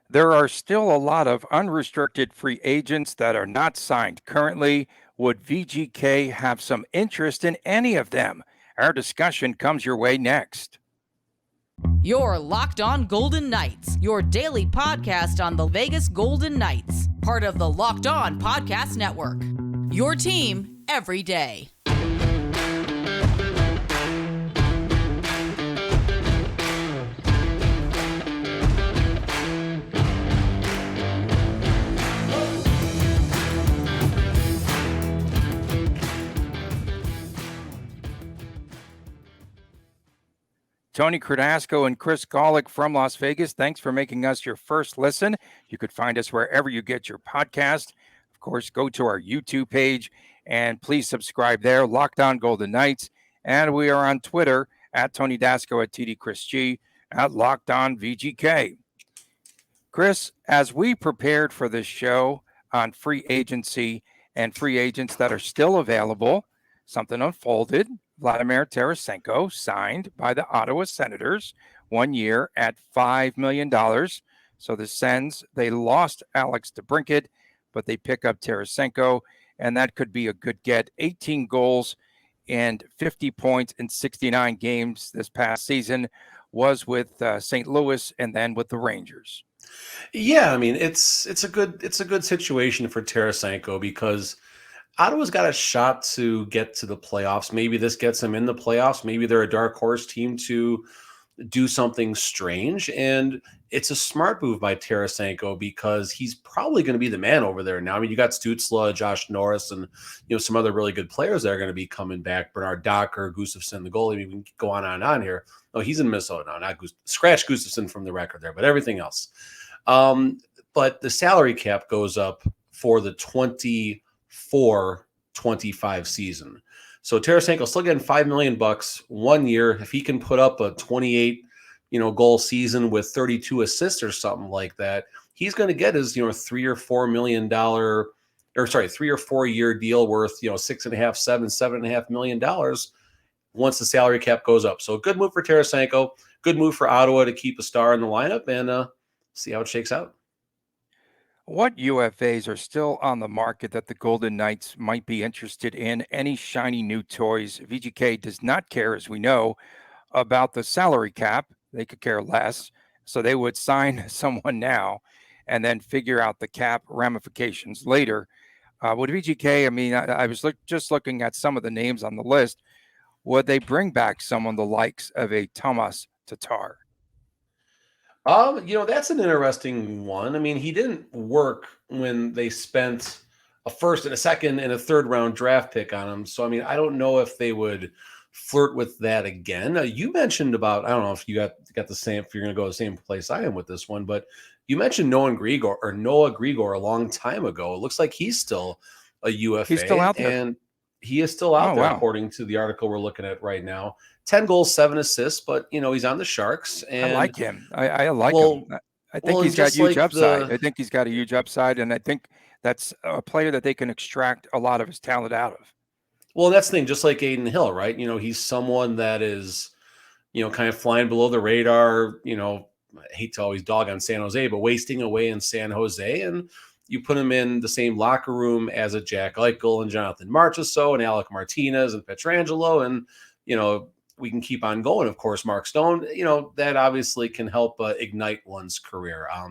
There are still a lot of unrestricted free agents that are not signed currently. Would VGK have some interest in any of them? Our discussion comes your way next. Your Locked On Golden Knights, your daily podcast on the Vegas Golden Knights, part of the Locked On Podcast Network. Your team every day. Tony Cardasco and Chris Golick from Las Vegas, thanks for making us your first listen. You could find us wherever you get your podcast. Of course, go to our YouTube page and please subscribe there, Locked On Golden Knights. And we are on Twitter at Tony Dasco, at TD Chris G, at Locked On VGK. Chris, as we prepared for this show on free agency and free agents that are still available, something unfolded. Vladimir Tarasenko signed by the Ottawa Senators 1 year at $5 million. So the Sens, they lost Alex DeBrincat, but they pick up Tarasenko, and that could be a good get. 18 goals and 50 points in 69 games this past season was with St. Louis and then with the Rangers. Yeah, I mean, it's a good situation for Tarasenko because Ottawa's got a shot to get to the playoffs. Maybe this gets them in the playoffs. Maybe they're a dark horse team to do something strange. And it's a smart move by Tarasenko because he's probably going to be the man over there now. I mean, you got Stützle, Josh Norris, and some other really good players that are going to be coming back. Bernard Docker, Gustafsson, the goalie. I mean, we can go on and on here. Oh, he's in Minnesota now. Not scratch Gustafsson from the record there, but everything else. But the salary cap goes up for the 24-25 season. So Tarasenko still getting $5 million 1 year. If he can put up a 28, goal season with 32 assists or something like that, he's going to get his, $3 or $4 million, 3 or 4 year deal worth, $7.5 million once the salary cap goes up. So a good move for Tarasenko, good move for Ottawa to keep a star in the lineup and see how it shakes out. What UFAs are still on the market that the Golden Knights might be interested in? Any shiny new toys? VGK does not care, as we know, about the salary cap. They could care less. So they would sign someone now and then figure out the cap ramifications later. With VGK, I mean, I was just looking at some of the names on the list. Would they bring back someone the likes of a Tomas Tatar? That's an interesting one. I mean, he didn't work when they spent a first and a second and a third round draft pick on him. So, I mean, I don't know if they would flirt with that again. You mentioned about, I don't know if you got the same, if you're going to go the same place I am with this one, but you mentioned Noah Grigor a long time ago. It looks like he's still a UFA. He's still out there. And he is still out there, wow. According to the article we're looking at right now. 10 goals, 7 assists, but, he's on the Sharks. And I like him. I like him. I think he's got huge upside. I think he's got a huge upside, and I think that's a player that they can extract a lot of his talent out of. Well, that's the thing, just like Adin Hill, right? He's someone that is, kind of flying below the radar, I hate to always dog on San Jose, but wasting away in San Jose. And you put him in the same locker room as a Jack Eichel and Jonathan Marchessault and Alec Martinez and Pietrangelo. And, we can keep on going. Of course, Mark Stone, that obviously can help ignite one's career. I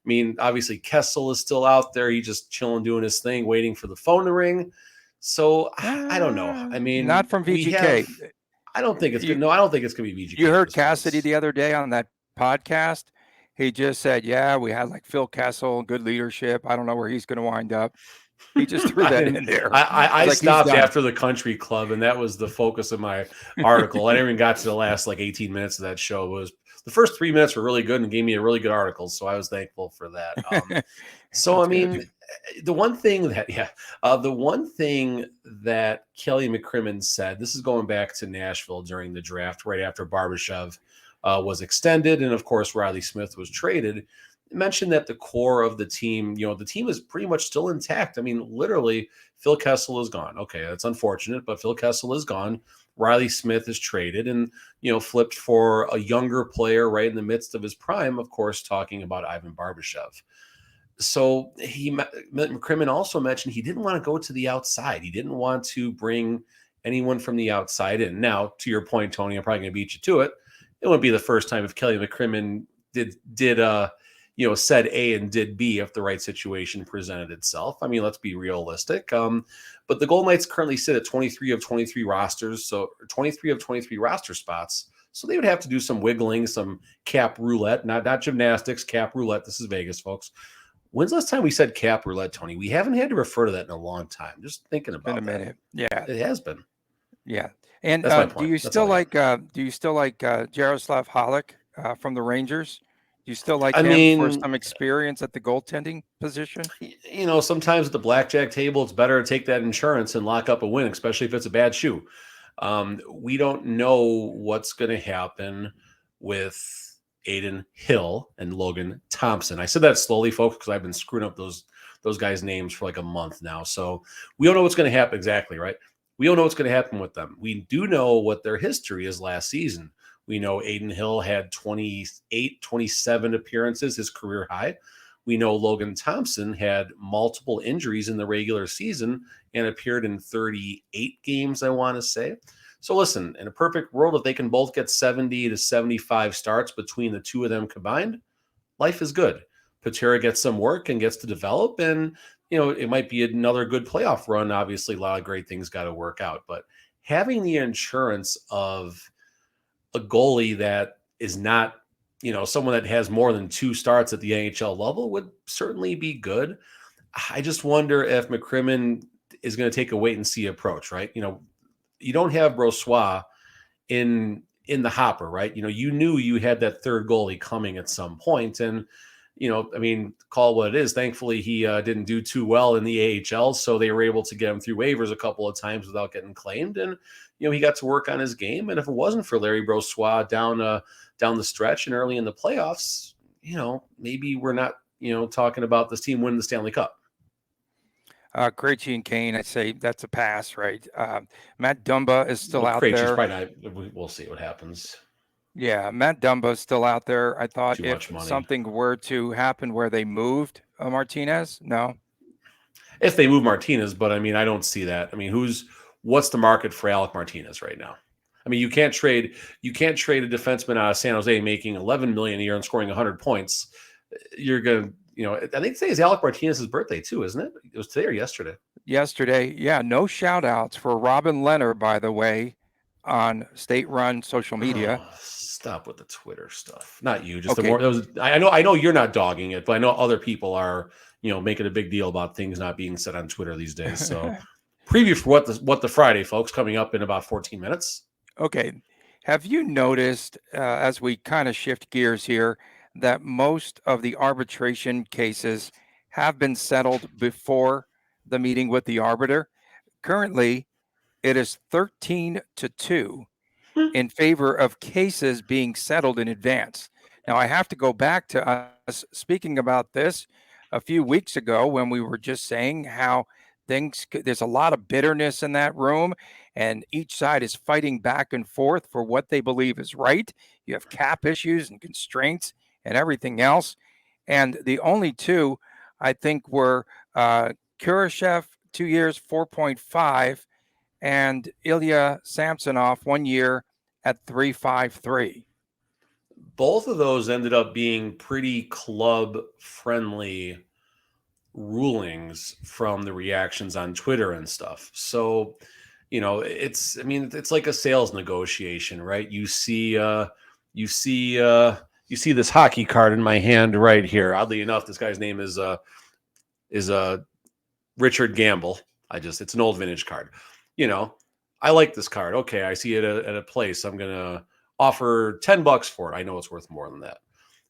mean, obviously Kessel is still out there. He's just chilling, doing his thing, waiting for the phone to ring. So I don't know. I mean, not from VGK. I don't think it's good. No, I don't think it's going to be VGK. You heard Cassidy the other day on that podcast. He just said, yeah, we had like Phil Kessel, good leadership. I don't know where he's going to wind up. He just threw that in there. I stopped after the country club, and that was the focus of my article. I never even got to the last 18 minutes of that show. Was the first 3 minutes were really good and gave me a really good article, so I was thankful for that. So I mean, the one thing that Kelly McCrimmon said, this is going back to Nashville during the draft, right after Barbashev was extended, and of course Riley Smith was traded. mentioned that the core of the team, the team is pretty much still intact. I mean, literally, Phil Kessel is gone. Okay, that's unfortunate, but Phil Kessel is gone. Riley Smith is traded and, flipped for a younger player right in the midst of his prime, of course, talking about Ivan Barbashev. So McCrimmon also mentioned he didn't want to go to the outside. He didn't want to bring anyone from the outside in. Now, to your point, Tony, I'm probably going to beat you to it. It wouldn't be the first time if Kelly McCrimmon said A and did B if the right situation presented itself. I mean, let's be realistic. But the Golden Knights currently sit at 23 of 23 rosters, so 23 of 23 roster spots. So they would have to do some wiggling, some cap roulette, not gymnastics, cap roulette. This is Vegas, folks. When's the last time we said cap roulette, Tony? We haven't had to refer to that in a long time. Just thinking about it. Been a minute. Yeah. It has been. Yeah. And that's my point. do you still like Jaroslav Halak from the Rangers? Do you still like him for some experience at the goaltending position? Sometimes at the blackjack table, it's better to take that insurance and lock up a win, especially if it's a bad shoe. We don't know what's going to happen with Adin Hill and Logan Thompson. I said that slowly, folks, because I've been screwing up those guys' names for like a month now. So we don't know what's going to happen exactly, right? We don't know what's going to happen with them. We do know what their history is last season. We know Adin Hill had 28, 27 appearances, his career high. We know Logan Thompson had multiple injuries in the regular season and appeared in 38 games, I want to say. So listen, in a perfect world, if they can both get 70 to 75 starts between the two of them combined, life is good. Patera gets some work and gets to develop, and it might be another good playoff run. Obviously, a lot of great things got to work out, but having the insurance of a goalie that is not, someone that has more than 2 starts at the NHL level would certainly be good. I just wonder if McCrimmon is going to take a wait and see approach, right? You don't have Brossoit in the hopper, right? You knew you had that third goalie coming at some point, and call it what it is. Thankfully, he didn't do too well in the AHL, so they were able to get him through waivers a couple of times without getting claimed, and he got to work on his game. And if it wasn't for Larry Brossoit down the stretch and early in the playoffs, maybe we're not talking about this team winning the Stanley Cup. Krejci and Kane, I'd say that's a pass, right? Matt Dumba is still out there. We'll see what happens. Yeah, Matt Dumba is still out there. I thought if something were to happen where they moved Martinez, no. If they move Martinez, but I don't see that. What's the market for Alec Martinez right now? You can't trade a defenseman out of San Jose making $11 million a year and scoring 100 points. You're gonna. I think today is Alec Martinez's birthday too, isn't it? It was today or yesterday? Yesterday, yeah. No shout outs for Robin Leonard, by the way, on state-run social media. Stop with the Twitter stuff. Not you, just okay. I know you're not dogging it, but I know other people are, making a big deal about things not being said on Twitter these days. So preview for what the Friday, folks, coming up in about 14 minutes. Okay. Have you noticed, as we kind of shift gears here, that most of the arbitration cases have been settled before the meeting with the arbiter? Currently, it is 13-2 in favor of cases being settled in advance. Now, I have to go back to us speaking about this a few weeks ago when we were just saying how there's a lot of bitterness in that room, and each side is fighting back and forth for what they believe is right. You have cap issues and constraints and everything else. And the only two, I think, were Kurashev, 2 years, 4.5, and Ilya Samsonov, 1 year at 3.53. Both of those ended up being pretty club-friendly rulings from the reactions on Twitter and stuff. So, it's like a sales negotiation, right? You see this hockey card in my hand right here. Oddly enough, this guy's name is Richard Gamble. It's an old vintage card. I like this card. Okay, I see it at a place. I'm gonna offer $10 for it. I know it's worth more than that.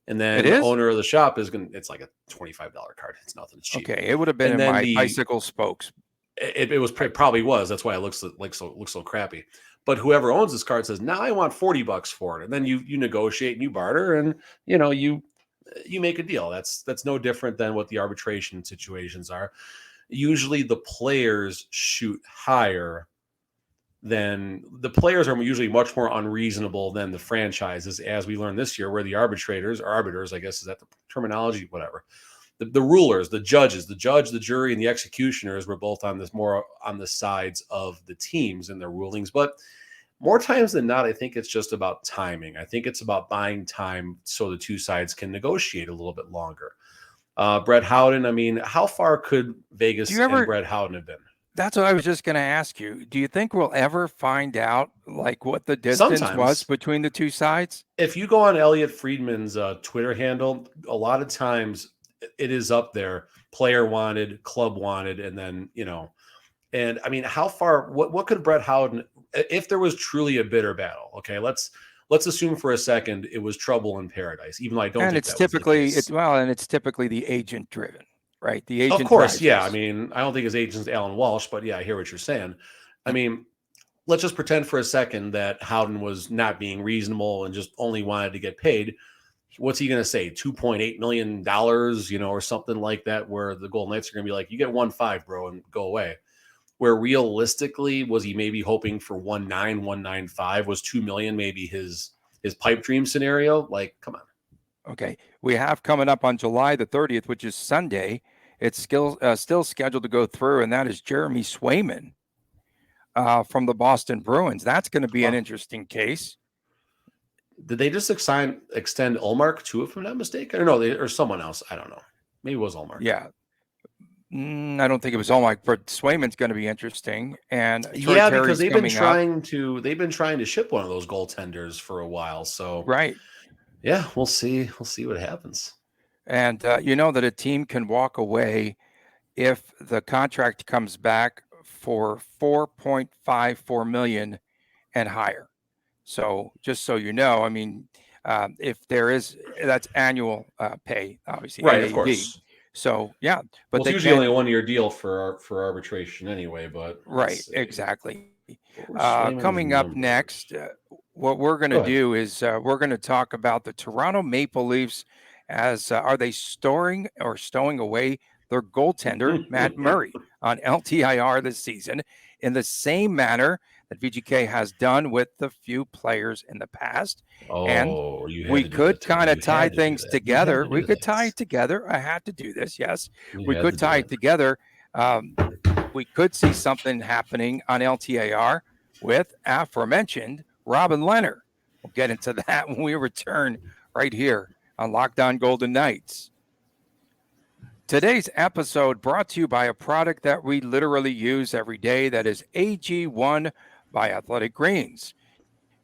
And then the owner of the shop it's like a $25 card. It's nothing. It's cheap. Okay, it would have been in my bicycle spokes. It probably was. That's why it looks so crappy. But whoever owns this card says, "Now I want $40 for it," and then you negotiate and you barter, and you make a deal. That's no different than what the arbitration situations are. Usually the players shoot higher than the players are usually much more unreasonable than the franchises, as we learned this year, where the arbiters, I guess, is that the terminology, whatever. The rulers, the judge, the jury, and the executioners were both on the sides of the teams in their rulings. But more times than not, I think it's just about timing. I think it's about buying time so the two sides can negotiate a little bit longer. Brett Howden, I mean, how far could Vegas and Brett Howden have been? That's what I was just going to ask you. Do you think we'll ever find out like what the distance was between the two sides? If you go on Elliot Friedman's Twitter handle, a lot of times it is up there. Player wanted, club wanted, and then, and I mean, how far, what could Brett Howden, if there was truly a bitter battle, okay, let's assume for a second it was trouble in paradise, even though I don't think it's typically the agent driven. Right. The agent. Of course. Yeah. I mean, I don't think his agent's Alan Walsh, but yeah, I hear what you're saying. I mean, let's just pretend for a second that Howden was not being reasonable and just only wanted to get paid. What's he going to say? $2.8 million, or something like that, where the Golden Knights are going to be like, you get 1.5, bro, and go away. Where realistically, was he maybe hoping for 1.9, 1.95? Was $2 million maybe his pipe dream scenario? Like, come on. Okay, we have coming up on July the 30th, which is Sunday. It's still scheduled to go through, and that is Jeremy Swayman from the Boston Bruins. That's going to be an interesting case. Did they just extend Ullmark too, if I'm not mistaken? Or no, or someone else. I don't know. Maybe it was Ullmark. Yeah. I don't think it was Ullmark, but Swayman's going to be interesting. And because they've been trying to ship one of those goaltenders for a while. So right. Yeah, we'll see. We'll see what happens. And that a team can walk away if the contract comes back for $4.54 million and higher. So just so you know, I mean, if that's annual pay, obviously. Right, AAV. of course. So yeah, but it's usually only a 1-year deal for arbitration anyway. But right, exactly. Coming up next, what we're going to do is we're going to talk about the Toronto Maple Leafs. As are they stowing away their goaltender Matt Murray on LTIR this season in the same manner that VGK has done with the few players in the past? And we could kind of tie things together. We could tie it together. I had to do this. Yes, we could tie it together. We could see something happening on LTIR with aforementioned Robin Leonard. We'll get into that when we return right here on Locked On Golden Knights. Today's episode brought to you by a product that we literally use every day, that is AG1 by Athletic Greens.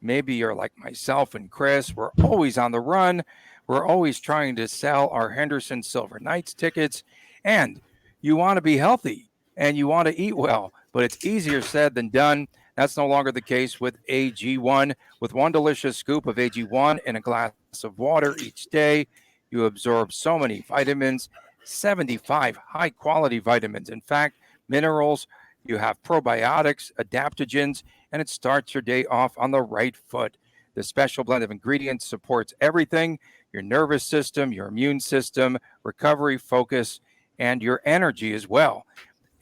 Maybe you're like myself and Chris. We're always on the run. We're always trying to sell our Henderson Silver Knights tickets. And you want to be healthy and you want to eat well, but it's easier said than done. That's no longer the case with AG1. With one delicious scoop of AG1 in a glass of water each day, you absorb so many vitamins, 75 high-quality vitamins. In fact, minerals, you have probiotics, adaptogens, and it starts your day off on the right foot. The special blend of ingredients supports everything: your nervous system, your immune system, recovery, focus, and your energy as well.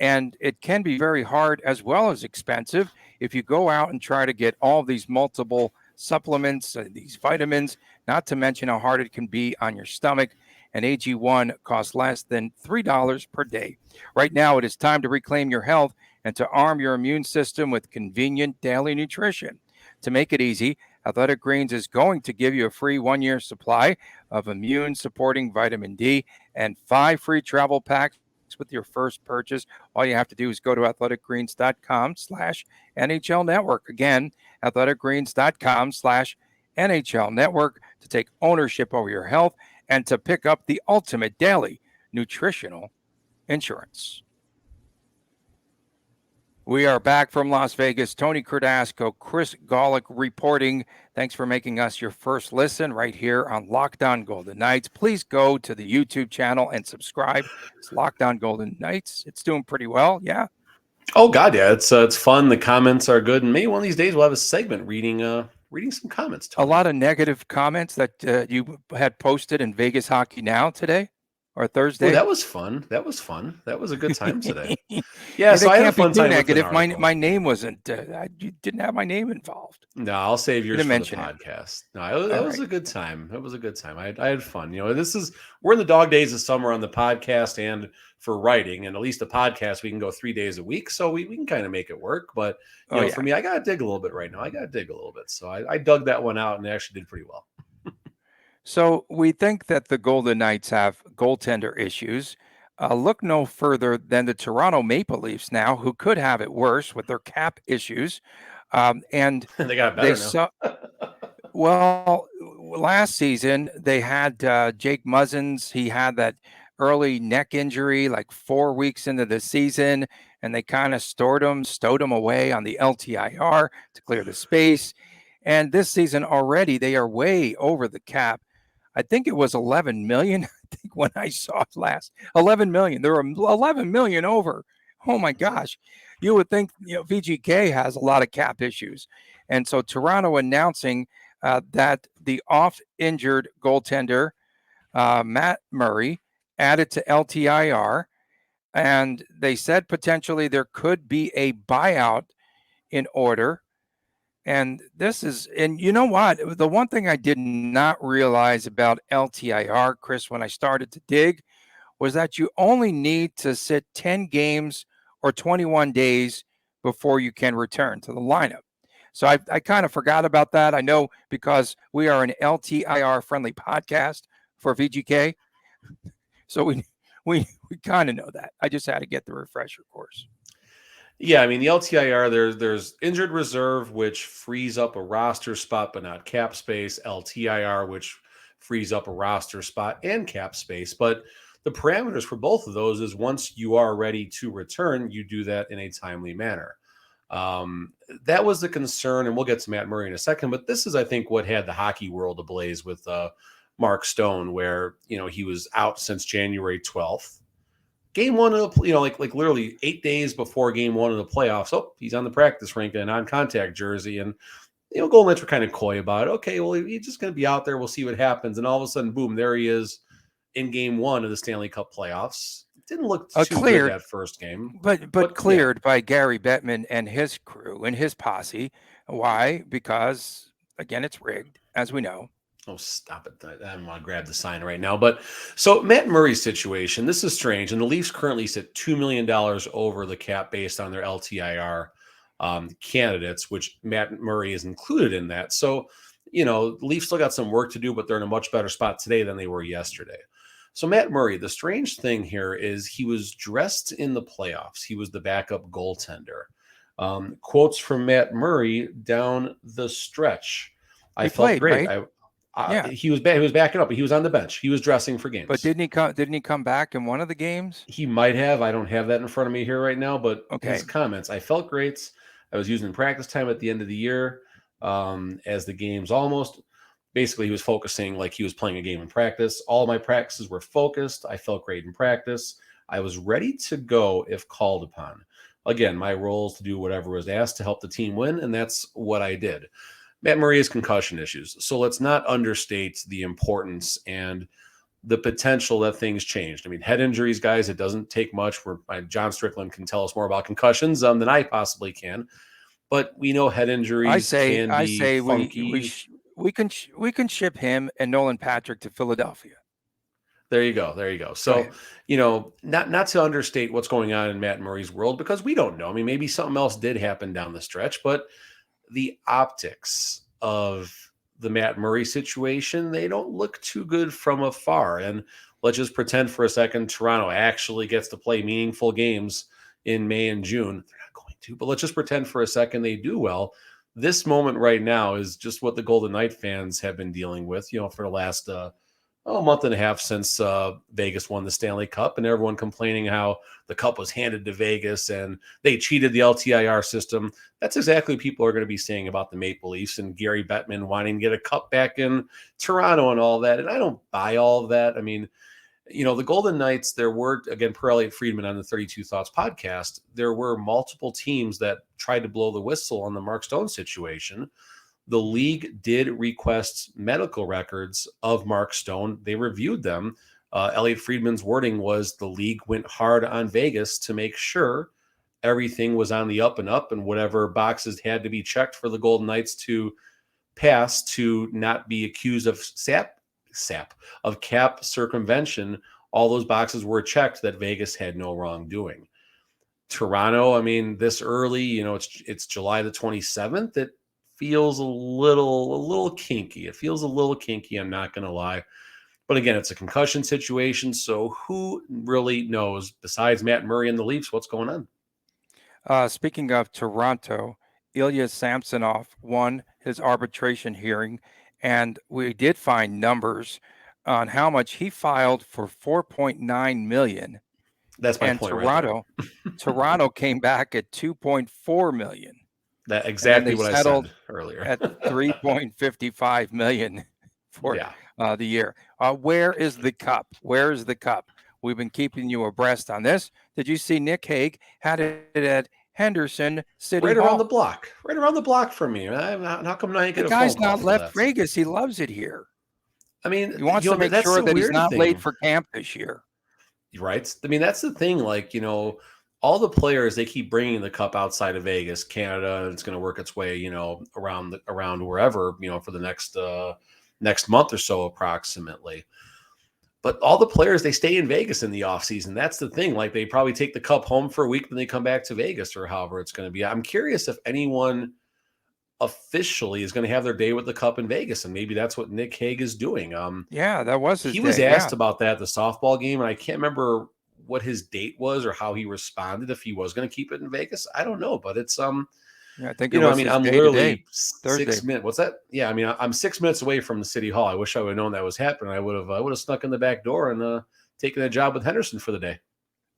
And it can be very hard as well as expensive if you go out and try to get all these multiple supplements, these vitamins, not to mention how hard it can be on your stomach. And AG1 costs less than $3 per day. Right now, it is time to reclaim your health and to arm your immune system with convenient daily nutrition. To make it easy, Athletic Greens is going to give you a free 1-year supply of immune-supporting vitamin D and 5 free travel packs with your first purchase. All you have to do is go to athleticgreens.com/NHL Network. Again, athleticgreens.com/NHL Network to take ownership over your health and to pick up the ultimate daily nutritional insurance. We are back from Las Vegas. Tony Cardasco, Chris Golick reporting. Thanks for making us your first listen right here on Locked On Golden Knights. Please go to the YouTube channel and subscribe. It's Locked On Golden Knights. It's doing pretty well. Yeah. Oh God, yeah. It's fun. The comments are good, and maybe one of these days we'll have a segment reading reading some comments, A Tony. lot of negative comments that you had posted in Vegas Hockey Now today or Oh, Thursday. that was fun. That was fun. That was a good time today. Yeah, Yeah, so they I had a can't be fun too time with an negative. article. My name wasn't. You didn't have my name involved. No, I'll save yours Didn't for the mention it. podcast. No, All it was right. a good time. It was a good time. I had fun. We're in the dog days of summer on the podcast and for writing, and at least the podcast we can go 3 days a week, so we can kind of make it work. But Oh yeah. for me, I got to dig a little bit right now. I got to dig a little bit. So I dug that one out and actually did pretty well. So we think that the Golden Knights have goaltender issues. Look no further than the Toronto Maple Leafs now, who could have it worse with their cap issues. And They got they better saw. now. Well, last season they had Jake Muzzins. He had that early neck injury like 4 weeks into the season, and they kind of stowed him away on the LTIR to clear the space. And this season already, they are way over the cap. I think it was 11 million. I think when I saw it last, 11 million. There were 11 million over. Oh my gosh. You would think, VGK has a lot of cap issues. And so Toronto announcing that the off-injured goaltender, Matt Murray, added to LTIR. And they said potentially there could be a buyout in order. And you know what? The one thing I did not realize about LTIR, Chris, when I started to dig, was that you only need to sit 10 games or 21 days before you can return to the lineup. So I kind of forgot about that. I know because we are an LTIR friendly podcast for VGK. So we kind of know that. I just had to get the refresher course. Yeah, I mean, the LTIR, there's injured reserve, which frees up a roster spot but not cap space. LTIR, which frees up a roster spot and cap space. But the parameters for both of those is once you are ready to return, you do that in a timely manner. That was the concern, and we'll get to Matt Murray in a second. But this is, I think, what had the hockey world ablaze with Mark Stone, where he was out since January 12th. Game one of the, like literally 8 days before game one of the playoffs. Oh, he's on the practice rink in a non-contact jersey. And, Golden Knights were kind of coy about it. Okay, well, he's just going to be out there. We'll see what happens. And all of a sudden, boom, there he is in game one of the Stanley Cup playoffs. It didn't look too cleared, good that first game. But cleared by Gary Bettman and his crew and his posse. Why? Because, again, it's rigged, as we know. Oh, stop it. I don't want to grab the sign right now. But so Matt Murray's situation, this is strange. And the Leafs currently sit $2 million over the cap based on their LTIR candidates, which Matt Murray is included in that. So, the Leafs still got some work to do, but they're in a much better spot today than they were yesterday. So Matt Murray, the strange thing here is he was dressed in the playoffs. He was the backup goaltender. Quotes from Matt Murray down the stretch. I felt great. Right? Yeah, he was backing up, but he was on the bench. He was dressing for games. But didn't he come back in one of the games? He might have. I don't have that in front of me here right now, but his comments, I felt great. I was using practice time at the end of the year as the game's almost. Basically, he was focusing like he was playing a game in practice. All my practices were focused. I felt great in practice. I was ready to go if called upon. Again, my role is to do whatever was asked to help the team win, and that's what I did. Matt Murray has concussion issues, so let's not understate the importance and the potential that things changed. I mean, head injuries, guys, it doesn't take much. John Strickland can tell us more about concussions than I possibly can, but we know head injuries can be funky. We can ship him and Nolan Patrick to Philadelphia. There you go. So, not to understate what's going on in Matt Murray's world, because we don't know. I mean, maybe something else did happen down the stretch, but the optics of the Matt Murray situation, they don't look too good from afar. And let's just pretend for a second Toronto actually gets to play meaningful games in May and June. They're not going to, but let's just pretend for a second they do well. This moment right now is just what the Golden Knight fans have been dealing with, for the last month and a half since Vegas won the Stanley Cup, and everyone complaining how the cup was handed to Vegas and they cheated the LTIR system. That's exactly what people are going to be saying about the Maple Leafs and Gary Bettman wanting to get a cup back in Toronto and all that. And I don't buy all of that. I mean, the Golden Knights, there were, again, per Elliot Friedman on the 32 Thoughts podcast, there were multiple teams that tried to blow the whistle on the Mark Stone situation. The league did request medical records of Mark Stone. They reviewed them. Elliot Friedman's wording was the league went hard on Vegas to make sure everything was on the up and up, and whatever boxes had to be checked for the Golden Knights to pass to not be accused of cap circumvention, all those boxes were checked that Vegas had no wrongdoing. Toronto, I mean, this early, it's July the 27th. It feels a little kinky. It feels a little kinky, I'm not going to lie. But again, it's a concussion situation, so who really knows besides Matt Murray and the Leafs what's going on? Speaking of Toronto, Ilya Samsonov won his arbitration hearing, and we did find numbers on how much he filed for $4.9 million. That's my and point. Toronto, right Toronto came back at $2.4 million. That's exactly what I said earlier. At $3.55 million for the year. Where is the cup? Where is the cup? We've been keeping you abreast on this. Did you see Nick Hague had it at Henderson City right Hall? around the block from me? How come I ain't get a phone call? The guy's not left Vegas. He loves it here. I mean, he wants to make sure that he's not late for camp this year. Right. I mean, that's the thing. Like, all the players, they keep bringing the cup outside of Vegas, Canada, and it's going to work its way, around wherever, for the next month or so, approximately. But all the players, they stay in Vegas in the offseason. That's the thing. Like, they probably take the cup home for a week, then they come back to Vegas or however it's going to be. I'm curious if anyone officially is going to have their day with the cup in Vegas, and maybe that's what Nick Hague is doing. That was his he day. Was asked about that at the softball game, and I can't remember what his date was or how he responded, if he was going to keep it in Vegas. I don't know, but it's I think it was I'm literally 6 minutes. What's that? Yeah, I mean, I'm 6 minutes away from the City Hall. I wish I would have known that was happening. I would have snuck in the back door and taken a job with Henderson for the day.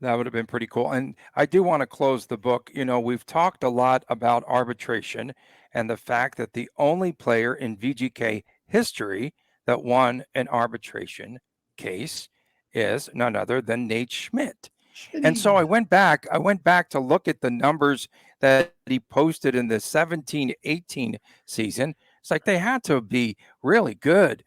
That would have been pretty cool. And I do want to close the book. We've talked a lot about arbitration and the fact that the only player in VGK history that won an arbitration case is none other than Nate Schmidt. And so I went back to look at the numbers that he posted in the 17-18 season. It's like they had to be really good,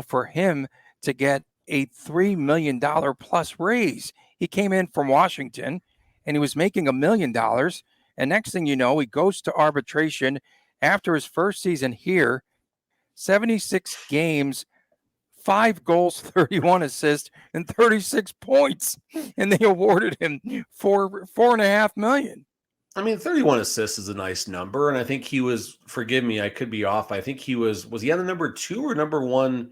for him to get a $3 million plus raise. He came in from Washington and he was making $1 million. And next thing you know, he goes to arbitration after his first season here, 76 games, 5 goals, 31 assists, and 36 points. And they awarded him $4.5 million. I mean, 31 assists is a nice number. And I think he was, forgive me, I could be off. I think he was he on the number 2 or number 1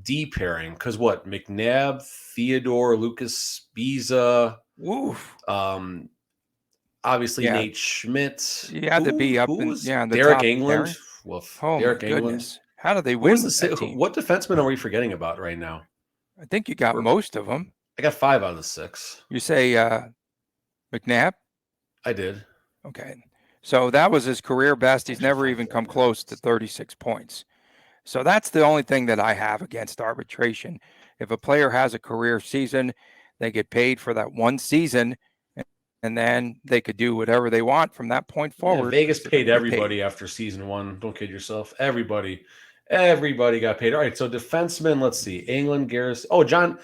D pairing? Because what? McNabb, Theodore, Lucas Biza. Oof. Obviously, Nate Schmidt. You had to be up in the Derek top England. pairing. Woof. Oh, Derek my England. goodness. How do they win? What defenseman are we forgetting about right now? I think you got most of them. I got 5 out of the 6. You say McNabb? I did. Okay. So that was his career best. He's never even come close to 36 points. So that's the only thing that I have against arbitration. If a player has a career season, they get paid for that one season, and then they could do whatever they want from that point forward. Yeah, Vegas paid everybody after season 1. Don't kid yourself. Everybody got paid. All right, so defensemen, let's see. England, Garrison. Oh, John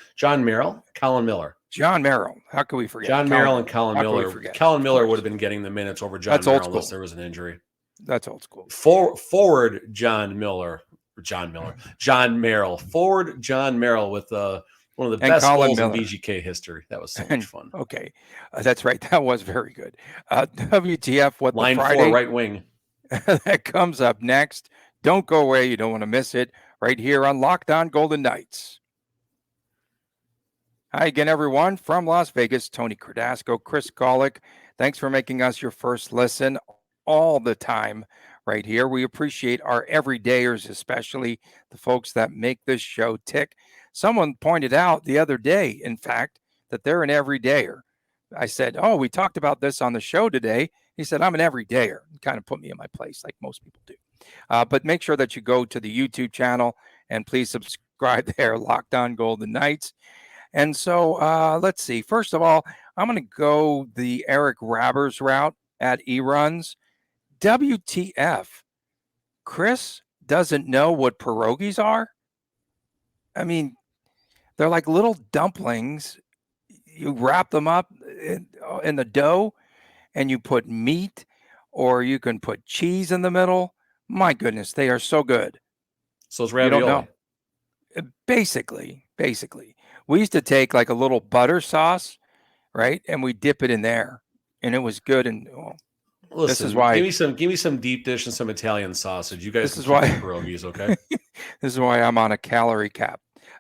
Merrill, Colin Miller. John Merrill. How can we forget? John Merrill and Colin Miller. Colin Miller would have been getting the minutes over John Merrill unless there was an injury. That's old school. Forward John Merrill. Forward John Merrill with one of the best goals in VGK history. That was so much fun. Okay. That's right. That was very good. WTF, what Line the Friday? 4, right wing. That comes up next. Don't go away. You don't want to miss it right here on Locked On Golden Knights. Hi again, everyone. From Las Vegas, Tony Cardasco, Chris Golick. Thanks for making us your first listen all the time right here. We appreciate our everydayers, especially the folks that make this show tick. Someone pointed out the other day, in fact, that they're an everydayer. I said, oh, we talked about this on the show today. He said, I'm an everydayer. Kind of put me in my place like most people do. But make sure that you go to the YouTube channel and please subscribe there, Locked On Golden Knights. And so let's see. First of all, I'm going to go the Eric Rabbers route at eRuns. WTF. Chris doesn't know what pierogies are. I mean, they're like little dumplings. You wrap them up in the dough and you put meat, or you can put cheese in the middle. My goodness, they are so good. So it's You don't ravioli. know. Basically. We used to take like a little butter sauce, right? And we dip it in there. And it was good. And Listen, this is why give me some deep dish and some Italian sausage. You guys this can is keep why the pierogies, okay? this is why I'm on a calorie cap.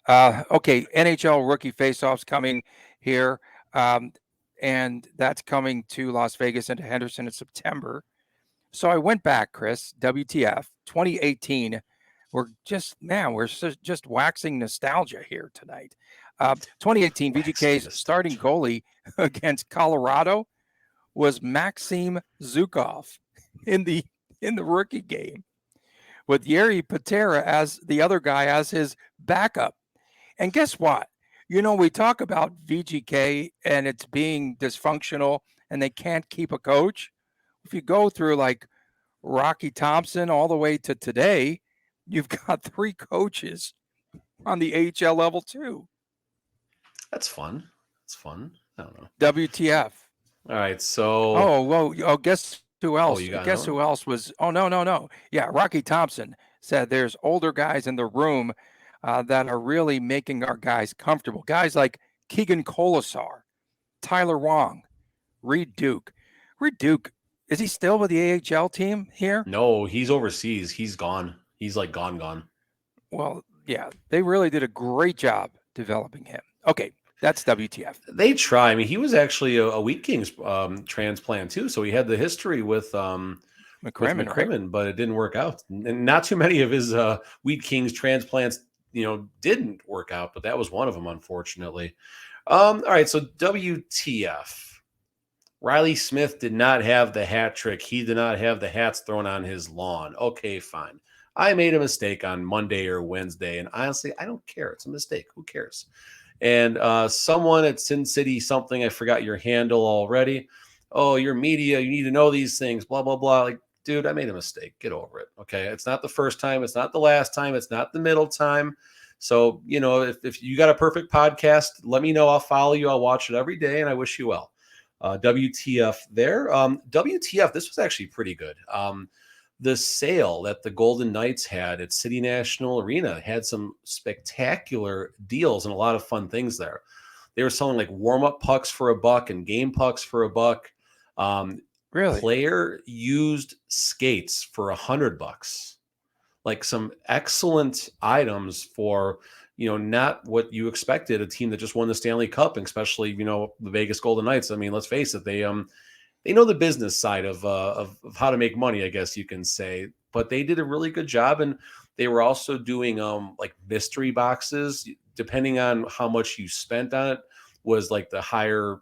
Okay, NHL rookie faceoffs coming here. And that's coming to Las Vegas and to Henderson in September. So I went back, Chris, WTF 2018. We're just waxing nostalgia here tonight. 2018 VGK's starting goalie against Colorado was Maxim Zhukov in the rookie game, with Yuri Patera as the other guy as his backup. And guess what? We talk about VGK and it's being dysfunctional and they can't keep a coach. If you go through like Rocky Thompson all the way to today, you've got 3 coaches on the AHL level too. That's fun. I don't know. WTF. All right, so guess who else? Guess who else was? Oh, no. Yeah, Rocky Thompson said there's older guys in the room that are really making our guys comfortable. Guys like Keegan Colasar, Tyler Wong, Reed Duke. Reed Duke, is he still with the AHL team here? No, he's overseas. He's gone. He's like gone. Well, yeah, they really did a great job developing him. Okay, that's WTF. They try. I mean, he was actually a Wheat Kings transplant too, so he had the history with McCrimmon, right? But it didn't work out. And not too many of his Wheat Kings transplants, didn't work out, but that was one of them, unfortunately. All right, so WTF. Riley Smith did not have the hat trick. He did not have the hats thrown on his lawn. Okay, fine. I made a mistake on Monday or Wednesday, and honestly, I don't care. It's a mistake. Who cares? And someone at Sin City something, I forgot your handle already. Oh, your media, you need to know these things, blah, blah, blah. Like, dude, I made a mistake. Get over it, okay? It's not the first time. It's not the last time. It's not the middle time. So, if you got a perfect podcast, let me know. I'll follow you. I'll watch it every day, and I wish you well. WTF there. WTF, this was actually pretty good. The sale that the Golden Knights had at City National Arena had some spectacular deals and a lot of fun things there. They were selling like warm-up pucks for $1 and game pucks for $1. Really? Player used skates for $100. Like some excellent items for, not what you expected, a team that just won the Stanley Cup, and especially, the Vegas Golden Knights. I mean, let's face it, they know the business side of how to make money, I guess you can say, but they did a really good job. And they were also doing like mystery boxes, depending on how much you spent on it was like the higher,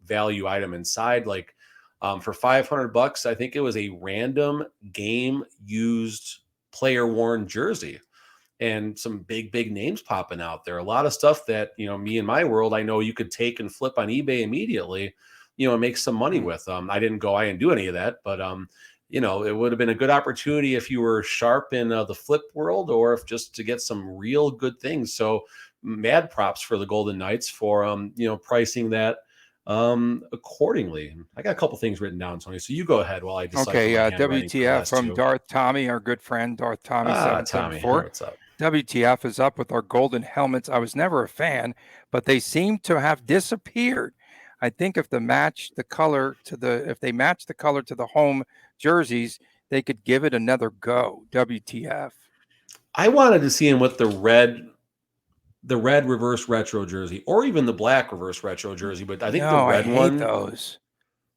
value item inside. Like for $500, I think it was a random game used player worn jersey and some big names popping out there. A lot of stuff that, me in my world, I know you could take and flip on eBay immediately, and make some money with. I didn't do any of that, but it would have been a good opportunity if you were sharp in the flip world, or if just to get some real good things. So mad props for the Golden Knights for pricing that accordingly. I got a couple things written down, Tony, so you go ahead while I decide. Okay, WTF from Darth Tommy, our good friend Darth Tommy 774. What's up? WTF is up with our golden helmets. I was never a fan, but they seem to have disappeared. I think if they match the color to the home jerseys, they could give it another go. WTF. I wanted to see him with the red reverse retro jersey, or even the black reverse retro jersey, but I think the red one. Those.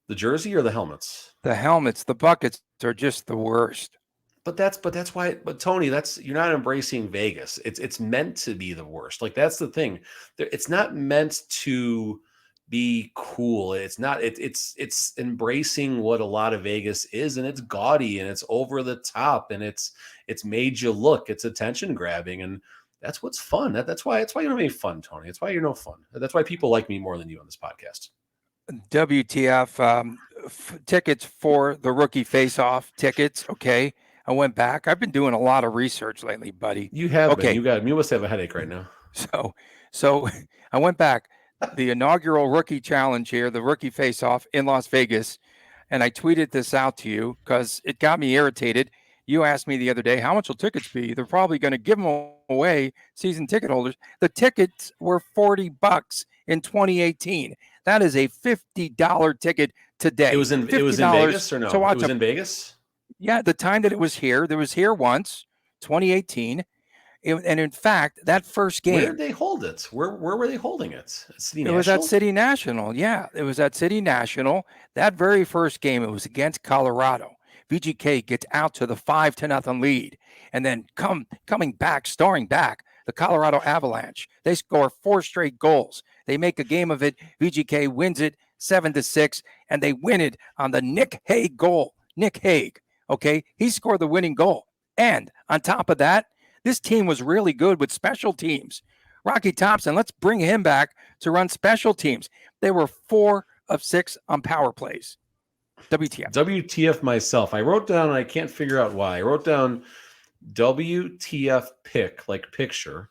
The jersey or the helmets? The helmets, the buckets are just the worst. But that's why. But Tony, you're not embracing Vegas. It's meant to be the worst. Like, that's the thing. It's not meant to be cool. It's not. It's embracing what a lot of Vegas is, and it's gaudy and it's over the top and it's made you look. It's attention grabbing, and that's what's fun. That's why you don't have any fun, Tony. That's why you're no fun. That's why people like me more than you on this podcast. WTF tickets for the rookie face-off tickets. Okay. I went back. I've been doing a lot of research lately, buddy. You have Okay. been. You must have a headache right now. So I went back. The inaugural rookie challenge here, the rookie face-off in Las Vegas, and I tweeted this out to you because it got me irritated. You asked me the other day, how much will tickets be? They're probably going to give them away, season ticket holders. The tickets were $40 in 2018. That is a $50 ticket today. It was in Vegas or no? So it was in Vegas? Yeah, the time that it was here once, 2018. And in fact, that first game. Where did they hold it? Where were they holding it? It was at City National. Yeah, it was at City National. That very first game, it was against Colorado. VGK gets out to the 5-0 lead. And then coming back, starring back, the Colorado Avalanche. They score 4 straight goals. They make a game of it. VGK wins it 7-6, and they win it on the Nick Hague goal. Nick Hague, okay? He scored the winning goal. And on top of that, this team was really good with special teams. Rocky Thompson, let's bring him back to run special teams. They were 4 of 6 on power plays. WTF. WTF myself. I wrote down, I can't figure out why. I wrote down WTF pic, like picture,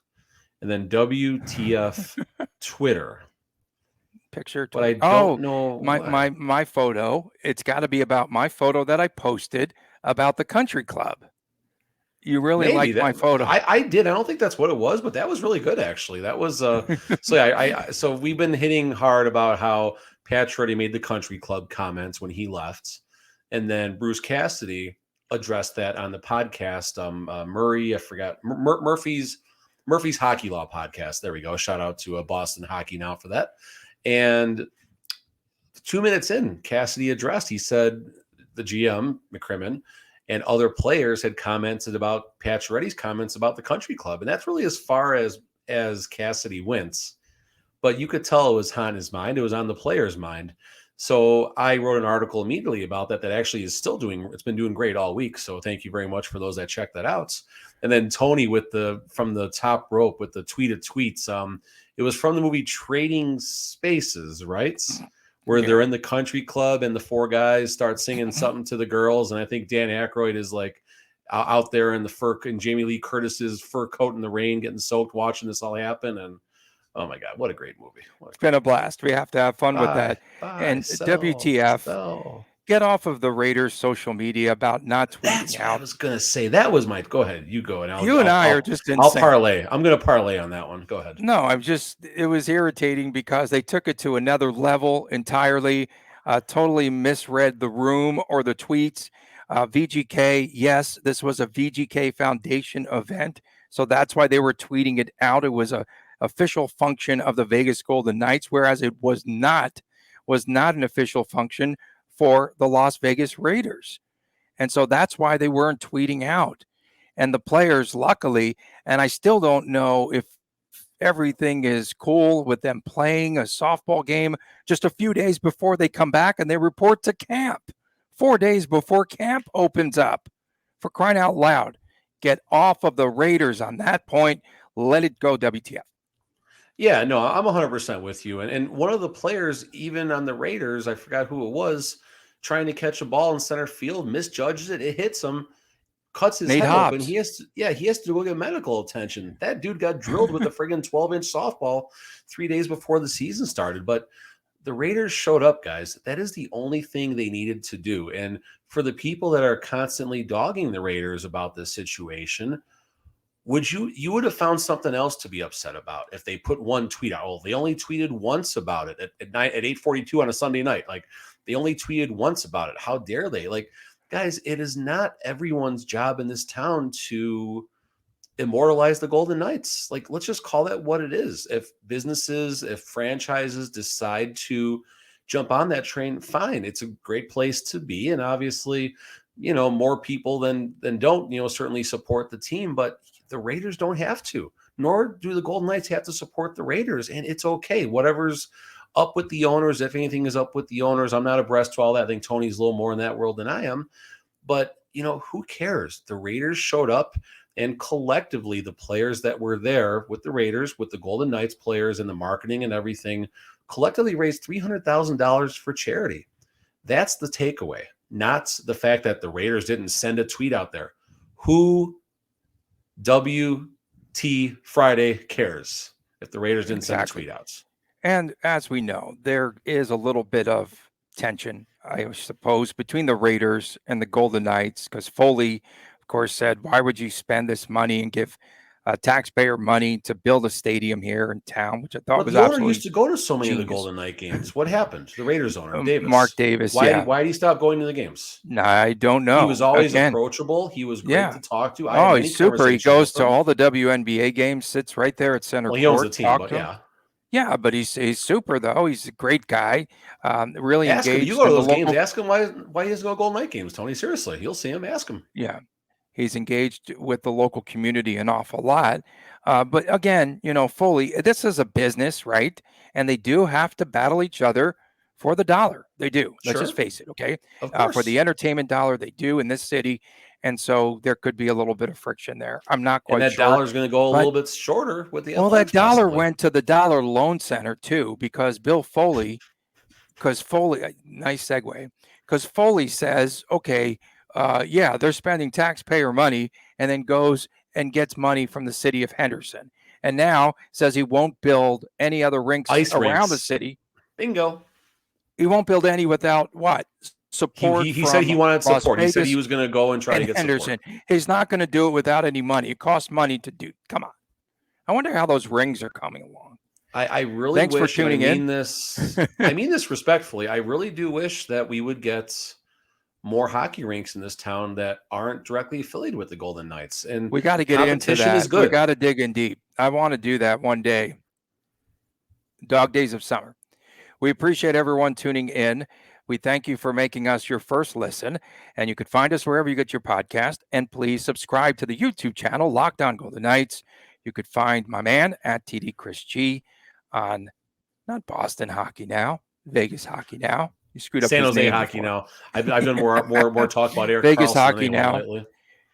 and then WTF Twitter. Picture. But I don't know. My photo. It's got to be about my photo that I posted about the country club. You really liked my photo. I did. I don't think that's what it was, but that was really good, actually. That was so we've been hitting hard about how Pacioretty made the country club comments when he left, and then Bruce Cassidy addressed that on the podcast. Murray, I forgot Murphy's Hockey Law podcast. There we go. Shout out to Boston Hockey Now for that. And 2 minutes in, Cassidy addressed. He said the GM McCrimmon and other players had commented about Pacioretty's comments about the country club. And that's really as far as Cassidy went. But you could tell it was on his mind. It was on the player's mind. So I wrote an article immediately about that actually is still it's been doing great all week. So thank you very much for those that checked that out. And then Tony from the top rope with the tweeted tweets. It was from the movie Trading Spaces, right? Where they're in the country club and the 4 guys start singing something to the girls. And I think Dan Aykroyd is like out there in the fur and Jamie Lee Curtis's fur coat in the rain, getting soaked, watching this all happen. And oh my God, what a great movie. It's been a blast. We have to have fun with that. WTF, get off of the Raiders social media about not tweeting That's out. What I was going to say. That was go ahead. You go. And I are just insane. I'll parlay. I'm going to parlay on that one. Go ahead. No, it was irritating because they took it to another level entirely, totally misread the room or the tweets. VGK, yes, this was a VGK Foundation event. So that's why they were tweeting it out. It was a official function of the Vegas Golden Knights, whereas it was not an official function for the Las Vegas Raiders. And so that's why they weren't tweeting out. And the players, luckily, and I still don't know if everything is cool with them playing a softball game just a few days before they come back and they report to camp. 4 days before camp opens up. For crying out loud, get off of the Raiders on that point. Let it go, WTF. Yeah, no, I'm 100% with you. And one of the players, even on the Raiders, I forgot who it was, trying to catch a ball in center field, misjudges it. It hits him, cuts his head open. He has to go get medical attention. That dude got drilled with a friggin' 12-inch softball 3 days before the season started. But the Raiders showed up, guys. That is the only thing they needed to do. And for the people that are constantly dogging the Raiders about this situation, you would have found something else to be upset about if they put one tweet out. Oh, they only tweeted once about it at 8:42 on a Sunday night. Like, they only tweeted once about it. How dare they? Like, guys, it is not everyone's job in this town to immortalize the Golden Knights. Like, let's just call that what it is. If franchises decide to jump on that train, fine. It's a great place to be. And obviously, more people than don't, certainly support the team, but the Raiders don't have to, nor do the Golden Knights have to support the Raiders. And it's okay. Whatever's up with the owners, if anything is up with the owners, I'm not abreast to all that. I think Tony's a little more in that world than I am, but who cares? The Raiders showed up, and collectively the players that were there with the Raiders, with the Golden Knights players and the marketing and everything, collectively raised $300,000 for charity. That's the takeaway, not the fact that the Raiders didn't send a tweet out there. who WT Friday cares if the Raiders didn't send the tweet outs? And as we know, there is a little bit of tension, I suppose, between the Raiders and the Golden Knights, because Foley, of course, said, why would you spend this money and give taxpayer money to build a stadium here in town, which I thought But was the owner absolutely used to go to so many of the genius. Golden Knight games. What happened? The Raiders owner, Davis. Mark Davis, Why yeah. did he stop going to the games? I don't know. He was always Again, approachable. He was great yeah. to talk to. I Oh, had he's many super. He conversations goes with to him. all the WNBA games, sits right there at center Well, he owns court. the team, Talk but to him. yeah. Yeah, but he's super, though. He's a great guy. Really Ask him. engaged You go to in the those games. local. Ask him why he doesn't go to Golden Knight games, Tony. Seriously, you'll see him. Ask him. Yeah, he's engaged with the local community an awful lot. But again, Foley, this is a business, right? And they do have to battle each other for the dollar. They do. Let's just face it, okay? Of course. For the entertainment dollar, they do in this city. And so there could be a little bit of friction there. I'm not quite sure. And that dollar's going to go a little bit shorter with the Athletics. Well, that dollar possibly went to the Dollar Loan Center, too, because Foley, nice segue, because Foley says, okay, yeah, they're spending taxpayer money, and then goes and gets money from the city of Henderson. And now says he won't build any other rinks around the city. Bingo. He won't build any without what? Support. He said he wanted support. Vegas, he said he was going to go and try to get Henderson. support. He's not going to do it without any money. It costs money to do. Come on. I wonder how those rings are coming along. I really Thanks wish, for tuning in. I mean this respectfully. I really do wish that we would get more hockey rinks in this town that aren't directly affiliated with the Golden Knights. And we got to get into that. Is good. We got to dig in deep. I want to do that one day. Dog Days of Summer. We appreciate everyone tuning in. We thank you for making us your first listen, and you can find us wherever you get your podcast. And please subscribe to the YouTube channel, Locked On Golden Knights. You could find my man at TD Chris G on not Boston Hockey Now, Vegas Hockey Now. You screwed up San his Jose name Hockey before. Now. I've done more talk about Eric Vegas Carlson Hockey Now, lately.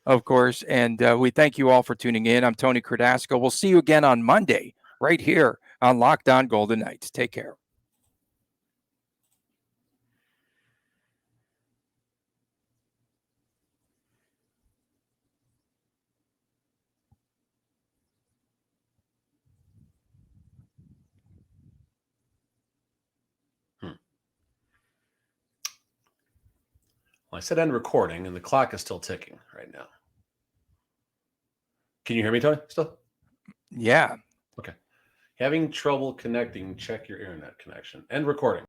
Of course. And we thank you all for tuning in. I'm Tony Cardasco. We'll see you again on Monday right here on Locked On Golden Knights. Take care. Well, I said end recording, and the clock is still ticking right now. Can you hear me, Tony, still? Yeah. Okay. Having trouble connecting, check your internet connection. End recording.